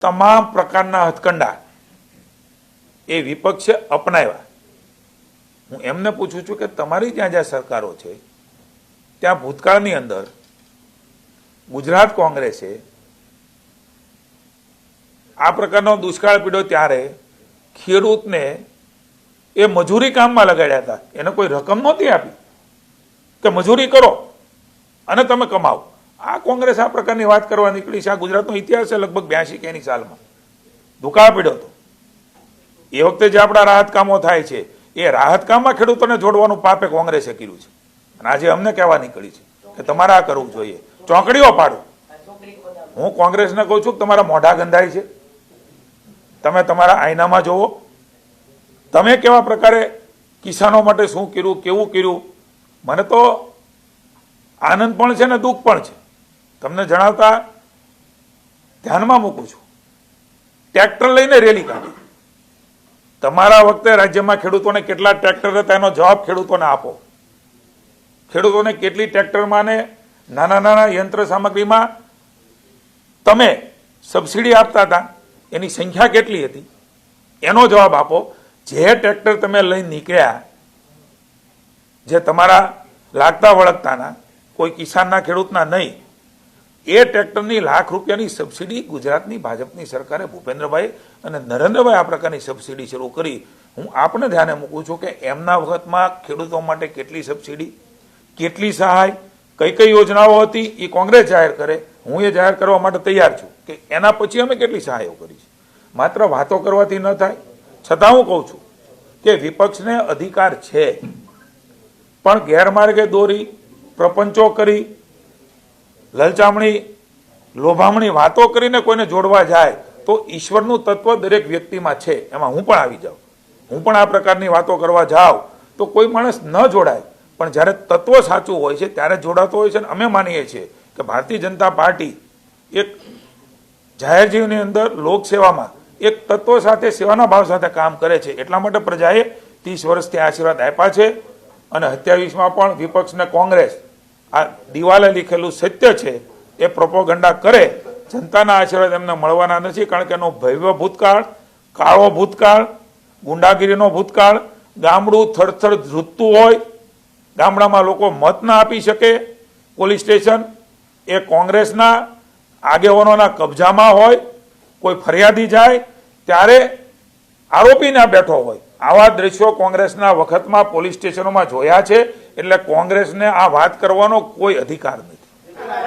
તમામ પ્રકારના હથકંડા એ વિપક્ષે અપનાવ્યા। હું એમને પૂછું છું કે તમારી જ્યાં જ્યાં સરકારો છે ત્યાં ભૂતકાળની અંદર ગુજરાત કોંગ્રેસે આ પ્રકારનો દુષ્કાળ પીડ્યો ત્યારે ખેડૂતને એ મજૂરી કામમાં લગાડ્યા હતા, એને કોઈ રકમ નહોતી આપી કે મજૂરી કરો અને તમે કમાવો। આ કોંગ્રેસ આ પ્રકારની વાત કરવા નીકળી છે। આ ગુજરાતનો ઇતિહાસ છે, લગભગ 82 કે એની સાલમાં દુકાળ પડ્યો હતો। એ વખતે જે આપણા રાહત કામો થાય છે એ રાહત કામમાં ખેડૂતોને જોડવાનું પાપે કોંગ્રેસે કર્યું છે અને આજે અમને કહેવા નીકળી છે કે તમારે આ કરવું જોઈએ, ચોકડીઓ પાડો। હું કોંગ્રેસને કહું છું કે તમારા મોઢા ગંધાય છે, તમે તમારા આઈનામાં જોવો, તમે કેવા પ્રકારે કિસાનો માટે શું કર્યું, કેવું કર્યું। મને તો આનંદ પણ છે ને દુઃખ પણ છે તમને જણાવતા ધ્યાનમાં મૂકું છું। ટ્રેક્ટર લઈને રેલી કાઢી, તમારા વખતે રાજ્યમાં ખેડૂતોને કેટલા ટ્રેક્ટર હતા એનો જવાબ ખેડૂતોને આપો। ખેડૂતોને કેટલી ટ્રેક્ટરમાં ને નાના નાના યંત્ર સામગ્રીમાં તમે સબસિડી આપતા હતા એની સંખ્યા કેટલી હતી એનો જવાબ આપો। જે ટ્રેક્ટર તમે લઈને નીકળ્યા, જે તમારા લાગતા વળગતાના, કોઈ કિસાનના ખેડૂતના નહીં, એ ટ્રેક્ટરની લાખ રૂપિયાની સબસિડી ગુજરાતની ભાજપની સરકારે ભૂપેન્દ્રભાઈ અને નરેન્દ્રભાઈ આ પ્રકારની સબસિડી શરૂ કરી। હું આપને ધ્યાને મૂકું છું કે એમના વખતમાં ખેડૂતો માટે કેટલી સબસિડી, કેટલી સહાય, કઈ કઈ યોજનાઓ હતી એ કોંગ્રેસ જાહેર કરે, હું એ જાહેર કરવા માટે તૈયાર છું કે એના પછી અમે કેટલી સહાયો કરી છે। માત્ર વાતો કરવાથી ન થાય। છતાં હું કહું છું કે વિપક્ષને અધિકાર છે, પણ ગેરમાર્ગે દોરી, પ્રપંચો કરી, લલચામણી, લોભામણી વાતો કરીને કોઈને જોડવા જાય તો ઈશ્વરનું તત્વ દરેક વ્યક્તિમાં છે, એમાં હું પણ આવી જાઉં। હું પણ આ પ્રકારની વાતો કરવા જાઉં તો કોઈ માણસ ન જોડાય, પણ જ્યારે તત્વ સાચું હોય છે ત્યારે જોડાતો હોય છે। અને અમે માનીએ છીએ કે ભારતીય જનતા પાર્ટી એક જાહેર જીવનની અંદર લોકસેવામાં એક તત્વ સાથે, સેવાના ભાવ સાથે કામ કરે છે। એટલા માટે પ્રજાએ 30 વર્ષથી આશીર્વાદ આપ્યા છે અને 27માં પણ વિપક્ષને કોંગ્રેસ આ દિવાલે લીખેલું સત્ય છે એ પ્રોપોગંડા કરે, જનતાના આશીર્વાદ એમને મળવાના નથી, કારણ કે એનો ભવ્ય ભૂતકાળ, કાળો ભૂતકાળ, ગુંડાગીરીનો ભૂતકાળ, ગામડું થરથર ધ્રુજતું હોય, ગામડામાં લોકો મત ના આપી શકે, પોલીસ સ્ટેશન એ કોંગ્રેસના આગેવાનોના કબજામાં હોય, કોઈ ફરિયાદી જાય ત્યારે આરોપી ના બેઠો હોય, આવા દ્રશ્યો કોંગ્રેસના વખતમાં પોલીસ સ્ટેશનોમાં જોયા છે। એટલે કોંગ્રેસને આ વાત કરવાનો કોઈ અધિકાર નથી।